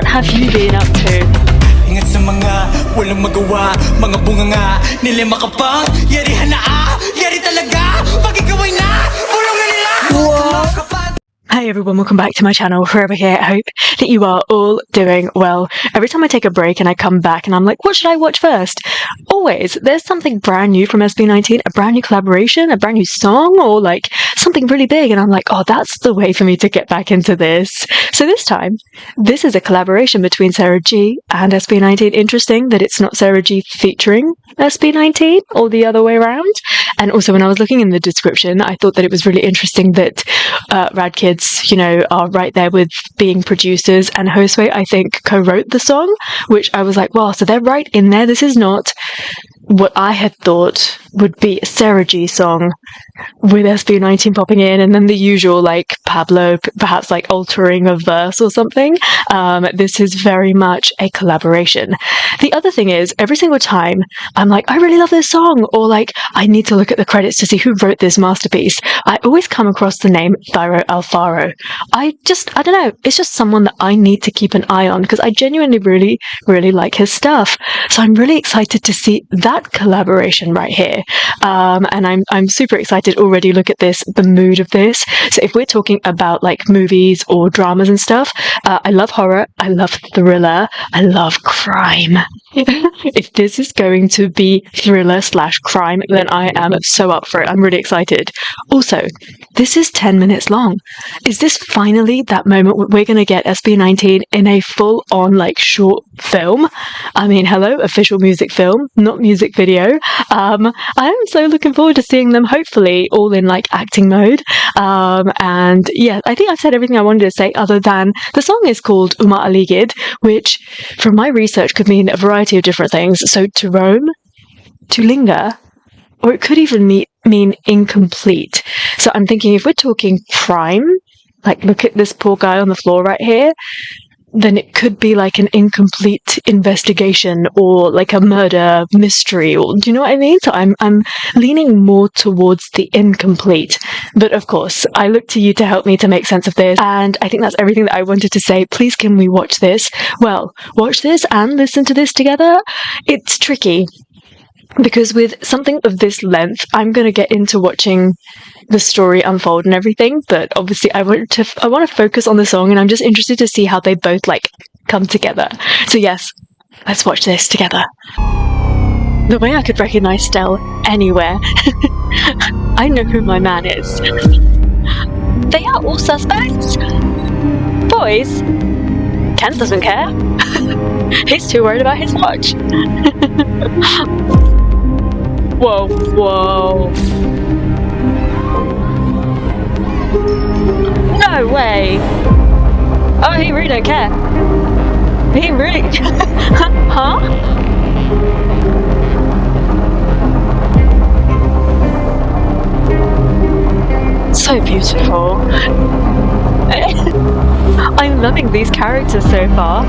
what have you been up to? Ingat sa mga walang magawa, mga bunganga, nila makapang, yarihan na yari talaga, pag ikaw ay na, bulungan nila! Hi everyone, welcome back to my channel, Forever Here. I hope that you are all doing well. Every time I take a break and I come back and I'm like, what should I watch first? Always, there's something brand new from SB19, a brand new collaboration, a brand new song, or like something really big, and I'm like, oh, that's the way for me to get back into this. So this time, this is a collaboration between Sarah G and SB19. Interesting that it's not Sarah G featuring SB19 or the other way around. And also when I was looking in the description, I thought that it was really interesting that Rad Kids, you know, are right there with being producers, and Josue, I think, co-wrote the song, which I was like, wow, so they're right in there. This is not what I had thought would be a Sarah G song with SB19 popping in, and then the usual like Pablo perhaps like altering a verse or something. This is very much a collaboration. The other thing is, every single time I'm like, I really love this song, or like I need to look at the credits to see who wrote this masterpiece, I always come across the name Thyro Alfaro. I don't know, it's just someone that I need to keep an eye on because I genuinely really like his stuff. So I'm really excited to see that collaboration right here. And I'm super excited already. Look at this, the mood of this. So if we're talking about like movies or dramas and stuff, I love horror, I love thriller, I love crime. If this is going to be thriller/crime, then I am so up for it. I'm really excited. Also, this is 10 minutes long. Is this finally that moment where we're going to get SB19 in a full-on like short film? I mean, hello, official music film, not music video. I'm so looking forward to seeing them, hopefully all in like acting mode. And yeah, I think I've said everything I wanted to say, other than the song is called Umaaligid, which from my research could mean a variety of different things. So to roam, to linger, or it could even mean incomplete. So I'm thinking if we're talking crime, like look at this poor guy on the floor right here, then it could be like an incomplete investigation or like a murder mystery, or do you know what I mean? So I'm leaning more towards the incomplete. But of course, I look to you to help me to make sense of this, and I think that's everything that I wanted to say. Please, can we watch this? Well, watch this and listen to this together? It's tricky, because with something of this length, I'm going to get into watching the story unfold and everything, but obviously I want to focus on the song, and I'm just interested to see how they both like come together. So yes, let's watch this together. The way I could recognize Stell anywhere. I know who my man is. They are all suspects. Boys, Kent doesn't care. He's too worried about his watch. Whoa. No way! Oh, he really don't care. He really... Huh? So beautiful. I'm loving these characters so far.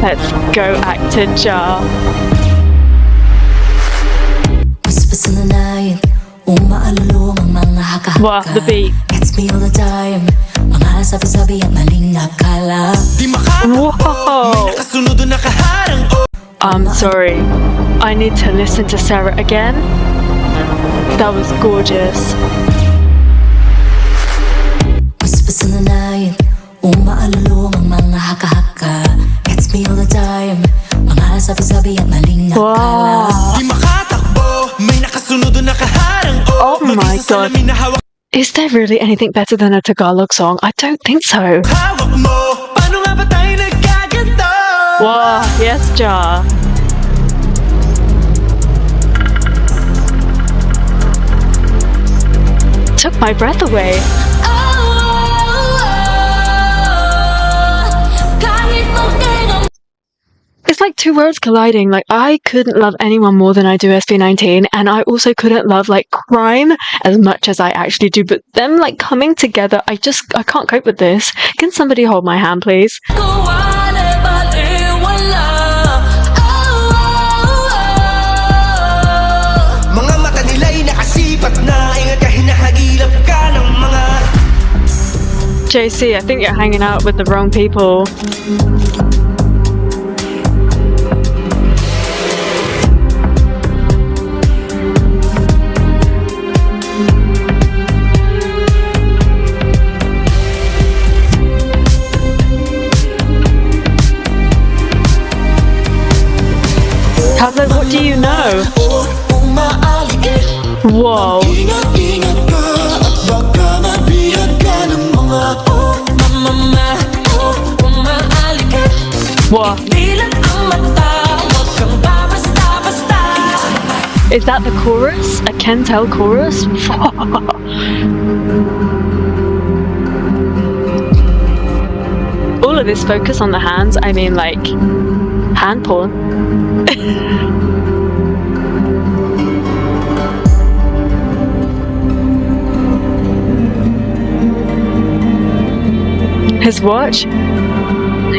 Let's go, actor Jar. Wow, the beat. Whoa. I'm sorry. I need to listen to Sarah again. That was gorgeous. Wow. Oh my god. Is there really anything better than a Tagalog song? I don't think so. Wow, yes, Jar. Took my breath away. It's like two worlds colliding. Like, I couldn't love anyone more than I do SB19, and I also couldn't love like crime as much as I actually do, but them like coming together, I can't cope with this. Can somebody hold my hand, please? JC, I think you're hanging out with the wrong people. Pablo, what do you know? Whoa. What? Is that the chorus? A Ken Tell chorus? All of this focus on the hands, I mean like hand porn. His watch?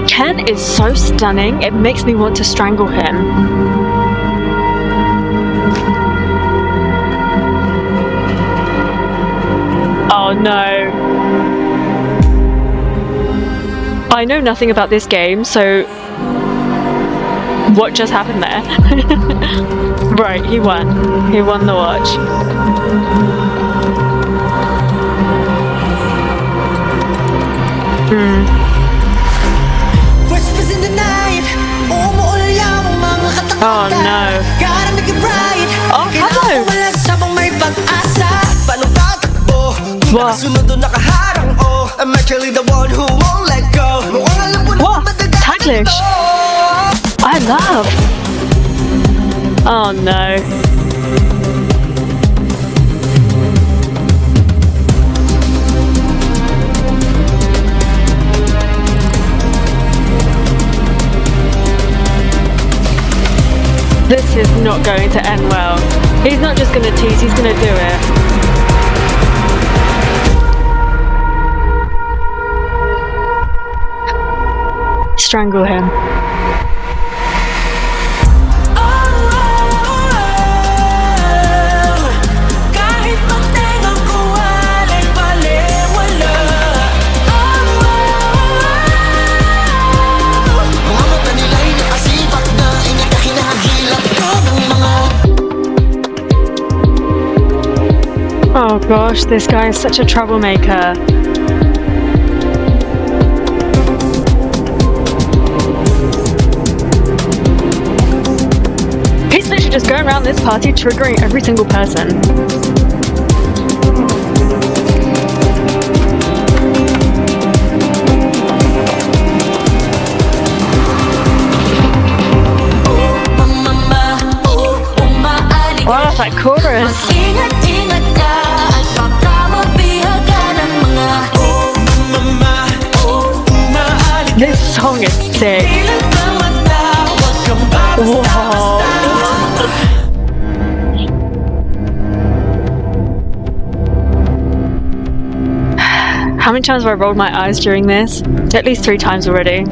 Ken is so stunning, it makes me want to strangle him. Oh no. I know nothing about this game, so what just happened there? Right, he won. He won the watch. Oh no. Oh, hello. What? What? Taglish. I love. Oh no. This is not going to end well. He's not just going to tease, he's going to do it. Strangle him. Oh gosh, this guy is such a troublemaker. He's literally just going around this party triggering every single person. Wow, that chorus. This song is sick. Whoa. How many times have I rolled my eyes during this? At least 3 times already.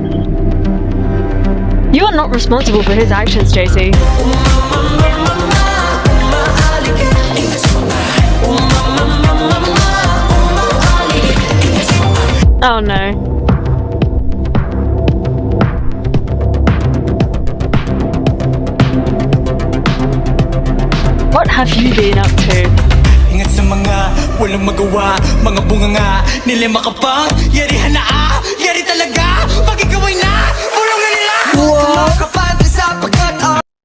You are not responsible for his actions, JC. Oh no. What have you been up to? Ingat sa mga walang magawa, mga bunganga, nila makapang, yarihan na yari talaga, pag ikaw ay na, bulungan nila.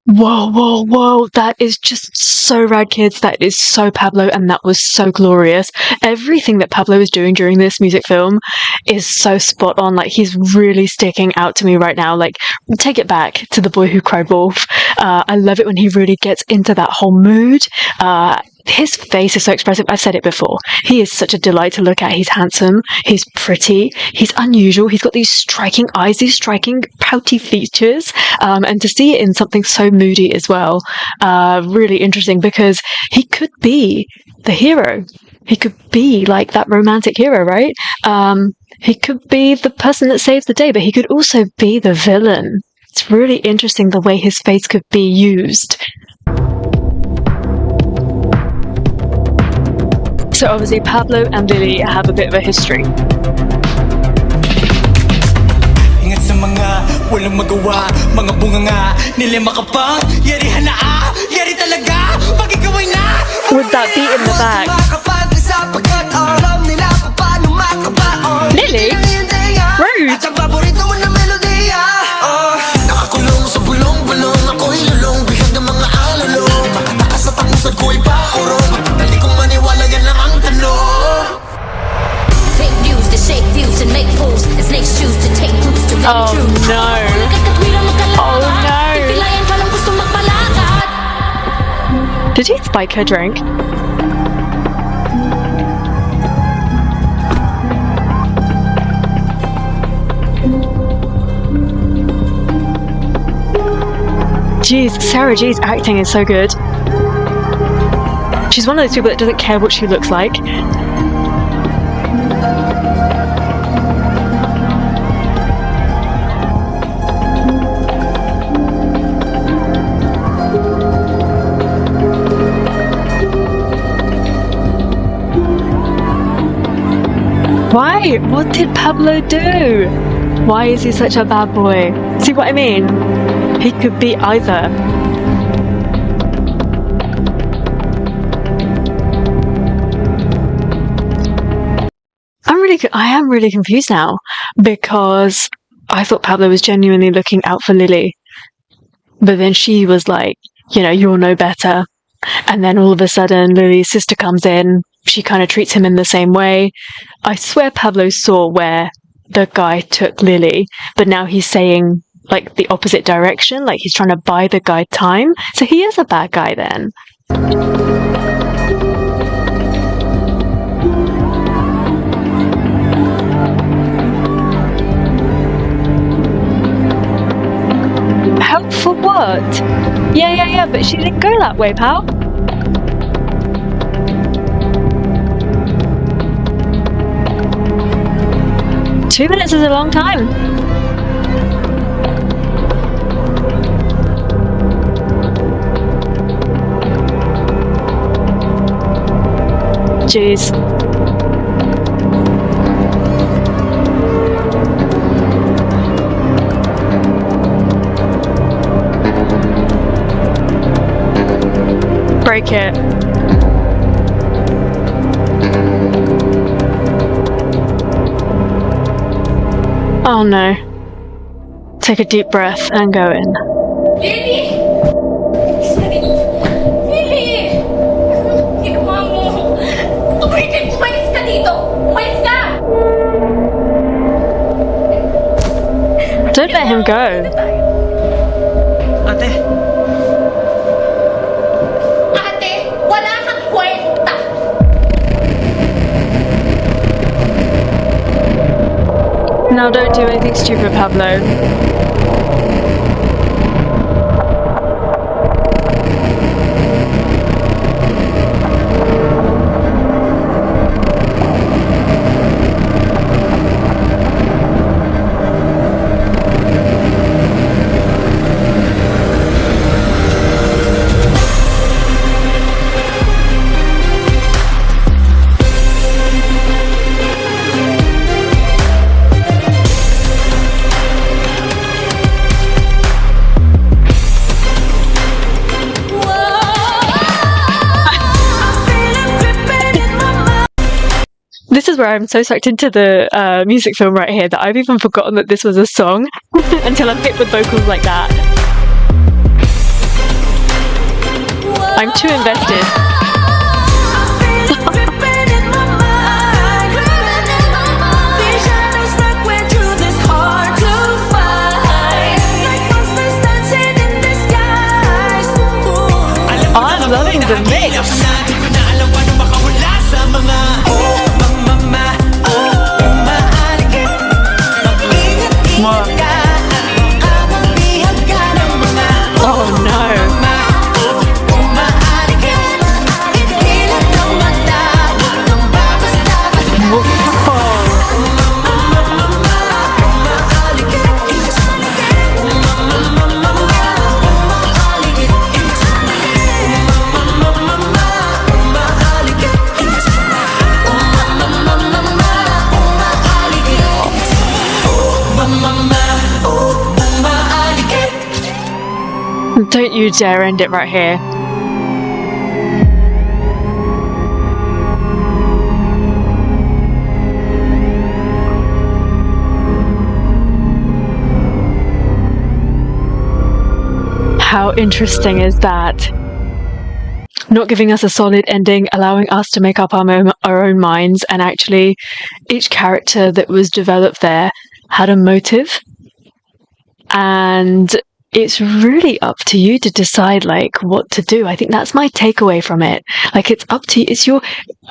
Whoa, whoa, whoa, that is just so rad, kids. That is so Pablo, and that was so glorious. Everything that Pablo is doing during this music film is so spot on. Like, he's really sticking out to me right now. Like, take it back to The Boy Who Cried Wolf. I love it when he really gets into that whole mood. His face is so expressive. I've said it before. He is such a delight to look at. He's handsome. He's pretty. He's unusual. He's got these striking eyes, these striking pouty features. And to see it in something so moody as well, really interesting, because he could be the hero. He could be like that romantic hero, right? He could be the person that saves the day, but he could also be the villain. It's really interesting the way his face could be used. So obviously Pablo and Lily have a bit of a history. walang magawa. Mga bunganga, nila makapang yarihan na yari talaga pag ikaw ay na. With that beat in the back. Lily? Rude. Nakakulong sa bulong-bulong, ako'y lulong, bihag ng mga alulong. Makatakas sa tangusad ko'y paurong, dali kong maniwala yan lang ang tanong. Fake news to shake views and make fools, and snakes choose to take roots to make Oh truth. no. Oh no. Did he spike her drink? Jeez, Sarah G's acting is so good. She's one of those people that doesn't care what she looks like. Why? What did Pablo do? Why is he such a bad boy? See what I mean? He could be either. I am really confused now, because I thought Pablo was genuinely looking out for Lily, but then she was like, you know, you'll know better. And then all of a sudden Lily's sister comes in, she kind of treats him in the same way. I swear Pablo saw where the guy took Lily, but now he's saying like the opposite direction, like he's trying to buy the guy time. So he is a bad guy then. Help for what? Yeah, but she didn't go that way, pal. Two minutes is a long time. Jeez. Break it. Oh no. Take a deep breath and go in. Lily! Lily! Anong ginawa mo? Umalis ka dito! Umalis ka! Don't let him go. Ate, Ate, wala kang kwenta! Now don't do anything stupid, Pablo. This is where I'm so sucked into the music film right here that I've even forgotten that this was a song until I'm hit with vocals like that. I'm too invested. I'm loving the mix. Oh no. Don't you dare end it right here. How interesting is that? Not giving us a solid ending, allowing us to make up our own minds, and actually each character that was developed there had a motive, and it's really up to you to decide like what to do. I think that's my takeaway from it. Like, it's up to you. It's your,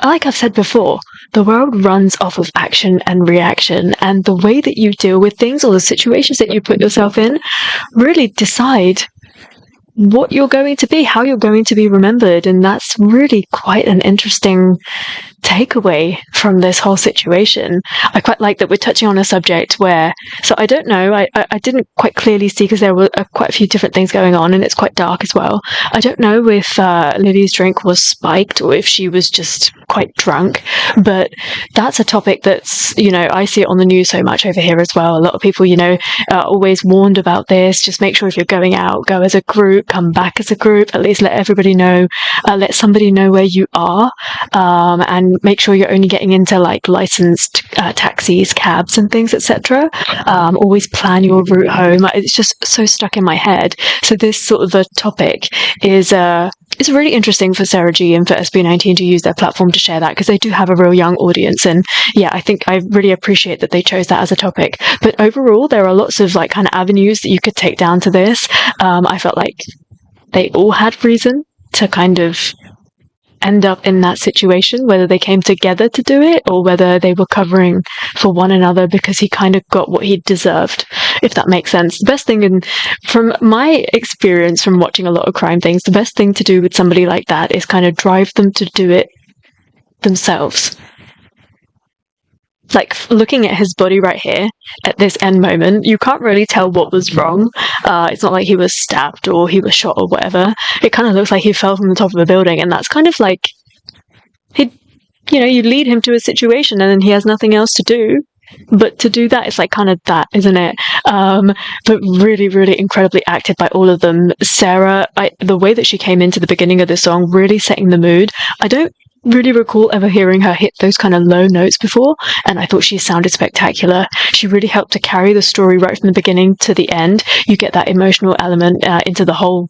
like I've said before, the world runs off of action and reaction, and the way that you deal with things or the situations that you put yourself in really decide what you're going to be, how you're going to be remembered. And that's really quite an interesting takeaway from this whole situation. I quite like that we're touching on a subject where, so I don't know, I didn't quite clearly see, because there were quite a few different things going on, and it's quite dark as well. I don't know if Lily's drink was spiked or if she was just quite drunk, but that's a topic that's, you know, I see it on the news so much over here as well. A lot of people, you know, are always warned about this. Just make sure if you're going out, go as a group, come back as a group, at least let everybody know, let somebody know where you are, and make sure you're only getting into like licensed taxis, cabs and things, etc. Always plan your route home. It's just so stuck in my head. So this sort of a topic is it's really interesting for Sarah G and for SB19 to use their platform to share that, because they do have a real young audience. And yeah, I think I really appreciate that they chose that as a topic. But overall, there are lots of like kind of avenues that you could take down to this. I felt like they all had reason to kind of end up in that situation, whether they came together to do it or whether they were covering for one another because he kind of got what he deserved, if that makes sense. The best thing, from my experience from watching a lot of crime things, the best thing to do with somebody like that is kind of drive them to do it themselves. Like, looking at his body right here at this end moment, you can't really tell what was wrong. It's not like he was stabbed or he was shot or whatever. It kind of looks like he fell from the top of a building, and that's kind of like, you lead him to a situation and then he has nothing else to do. But to do that, it's like kind of that, isn't it? But really, really incredibly acted by all of them. Sarah, the way that she came into the beginning of the song, really setting the mood. I don't really recall ever hearing her hit those kind of low notes before, and I thought she sounded spectacular. She really helped to carry the story right from the beginning to the end. You get that emotional element into the whole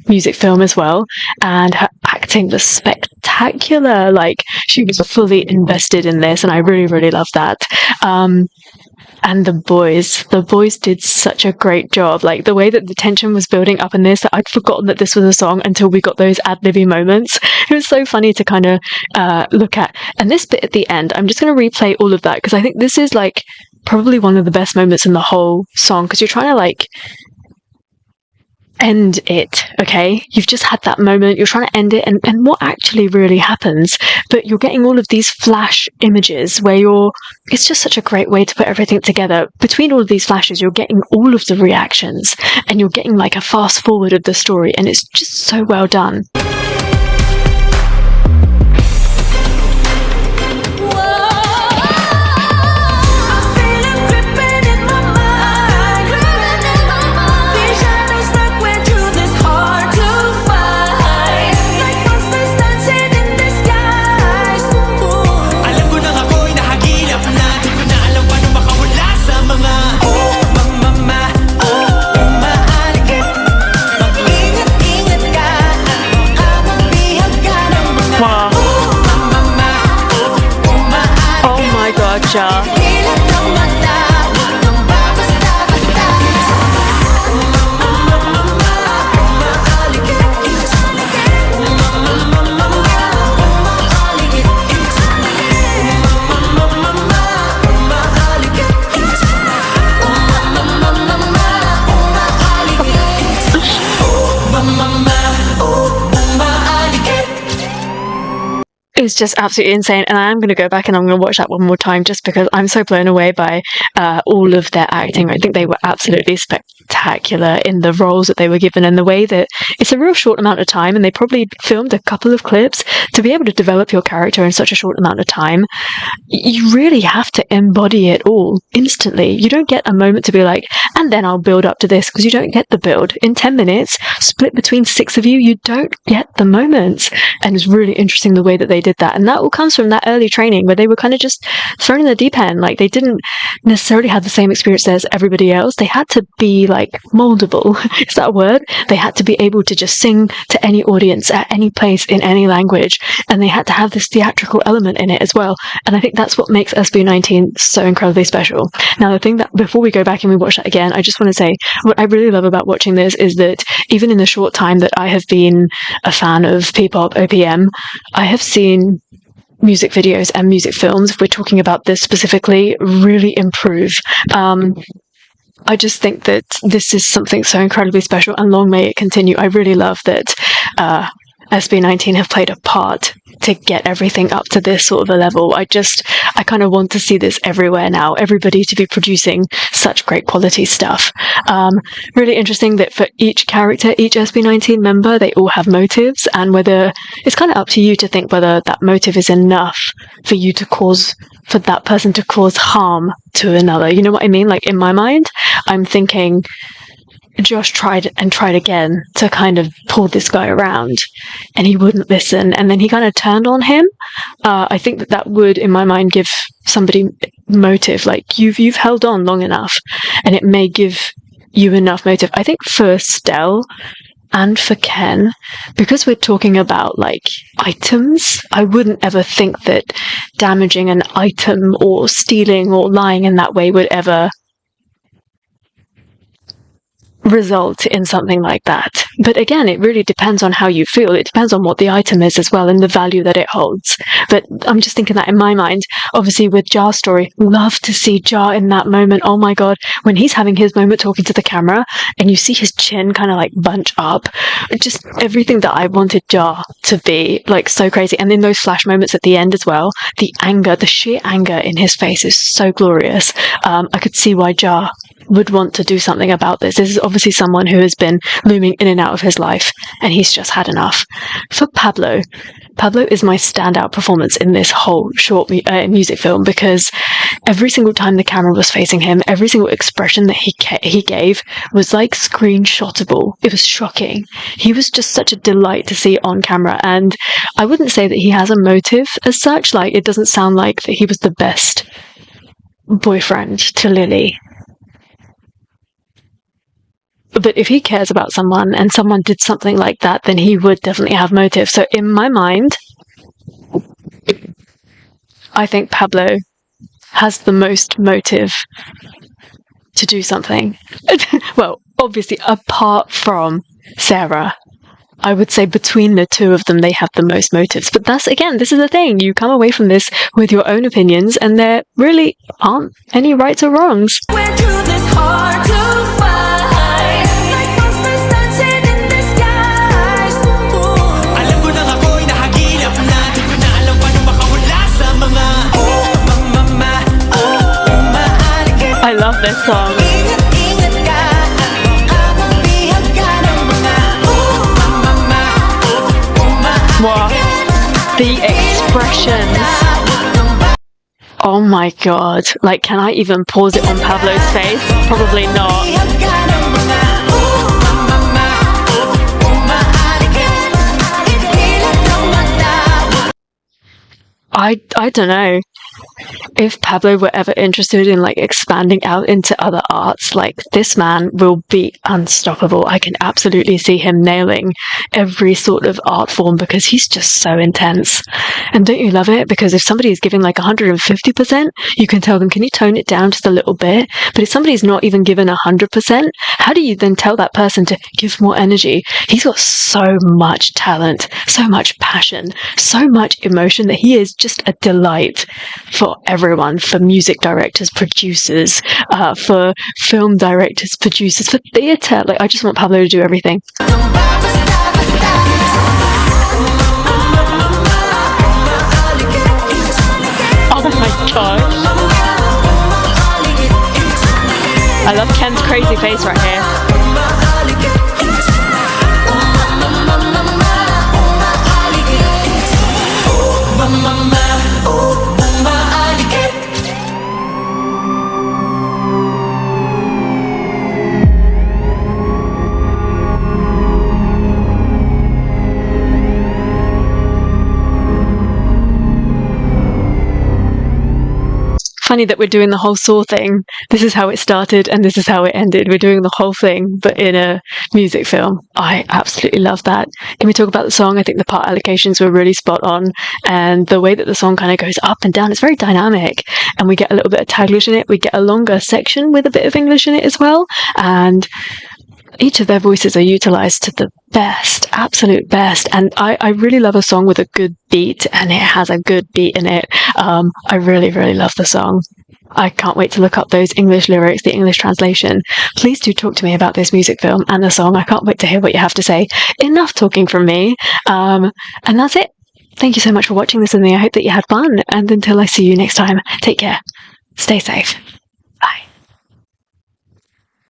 music film as well, and her acting was spectacular. Like, she was fully invested in this, and I really, really love that. And the boys did such a great job. Like, the way that the tension was building up in this, that I'd forgotten that this was a song until we got those ad-libby moments. It was so funny to kind of look at. And this bit at the end, I'm just going to replay all of that, because I think this is like probably one of the best moments in the whole song, because you're trying to like end it, okay? You've just had that moment, you're trying to end it, and what actually really happens, but you're getting all of these flash images where it's just such a great way to put everything together. Between all of these flashes, you're getting all of the reactions, and you're getting like a fast forward of the story, and it's just so well done. Gotcha. Is just absolutely insane, and I'm going to go back and I'm going to watch that one more time just because I'm so blown away by all of their acting. I think they were absolutely spectacular. spectacular in the roles that they were given, and the way that it's a real short amount of time, and they probably filmed a couple of clips to be able to develop your character in such a short amount of time. You really have to embody it all instantly. You don't get a moment to be like, and then I'll build up to this, because you don't get the build. In 10 minutes, split between 6 of you, you don't get the moments. And it's really interesting the way that they did that. And that all comes from that early training where they were kind of just thrown in the deep end. Like, they didn't necessarily have the same experience as everybody else. They had to be like moldable. Is that a word? They had to be able to just sing to any audience at any place in any language. And they had to have this theatrical element in it as well. And I think that's what makes SB19 so incredibly special. Now, the thing that, before we go back and we watch that again, I just want to say what I really love about watching this is that even in the short time that I have been a fan of P-pop OPM, I have seen music videos and music films, if we're talking about this specifically, really improve. I just think that this is something so incredibly special, and long may it continue. I really love that SB19 have played a part to get everything up to this sort of a level. I kind of want to see this everywhere now. Everybody to be producing such great quality stuff. Really interesting that for each character, each SB19 member, they all have motives, and whether it's kind of up to you to think whether that motive is enough for you to for that person to cause harm to another. You know what I mean? Like, in my mind, I'm thinking Josh tried again to kind of pull this guy around, and he wouldn't listen, and then he kind of turned on him. I think that would, in my mind, give somebody motive. Like, you've held on long enough, and it may give you enough motive. I think for Stell and for Ken, because we're talking about like items, I wouldn't ever think that damaging an item or stealing or lying in that way would ever result in something like that. But again, it really depends on how you feel. It depends on what the item is as well, and the value that it holds. But I'm just thinking that in my mind, obviously with Jar's story, love to see Jar in that moment. Oh my god, when he's having his moment talking to the camera and you see his chin kind of like bunch up, just everything that I wanted Jar to be, like, so crazy. And then those flash moments at the end as well, the anger, the sheer anger in his face is so glorious. I could see why Jar would want to do something about this. This is obviously someone who has been looming in and out of his life, and he's just had enough. For Pablo is my standout performance in this whole short music film, because every single time the camera was facing him, every single expression that he gave was like screenshotable. It was shocking. He was just such a delight to see on camera, and I wouldn't say that he has a motive as such. Like, it doesn't sound like that he was the best boyfriend to Lily. But if he cares about someone and someone did something like that, then he would definitely have motive. So in my mind, I think Pablo has the most motive to do something. Well, obviously, apart from Sarah, I would say between the two of them, they have the most motives. But that's, again, this is the thing. You come away from this with your own opinions, and there really aren't any rights or wrongs. Went through this hard to find. Like monsters dancing in the skies. Alam ko nang ako'y nahagilap na. Di ko na alam paano makawala sa mga mama, umaaligid. I love this song. Ingat-ingat ka at baka mabihag ka ng mga mama, umaaligid. Wow. The expressions. Oh my god. Like, can I even pause it on Pablo's face? Probably not. I don't know. If Pablo were ever interested in like expanding out into other arts, like, this man will be unstoppable. I can absolutely see him nailing every sort of art form, because he's just so intense. And don't you love it? Because if somebody is giving like 150%, you can tell them, can you tone it down just a little bit? But if somebody's not even given 100%, how do you then tell that person to give more energy? He's got so much talent, so much passion, so much emotion, that he is just a delight for everyone, for music directors, producers, for film directors, producers, for theatre. Like, I just want Pablo to do everything. Oh my gosh. I love Ken's crazy face right here. funny that we're doing the whole Saw thing. This is how it started and this is how it ended. We're doing the whole thing, but in a music film. I absolutely love that. Can we talk about the song? I think the part allocations were really spot on, and the way that the song kind of goes up and down, it's very dynamic, and we get a little bit of Taglish in it. We get a longer section with a bit of English in it as well, and each of their voices are utilized to the best, absolute best. And I really love a song with a good beat, and it has a good beat in it. I really, really love the song. I can't wait to look up those English lyrics, the English translation. Please do talk to me about this music film and the song. I can't wait to hear what you have to say. Enough talking from me. And that's it. Thank you so much for watching this with me. I hope that you had fun. And until I see you next time, take care. Stay safe. Bye.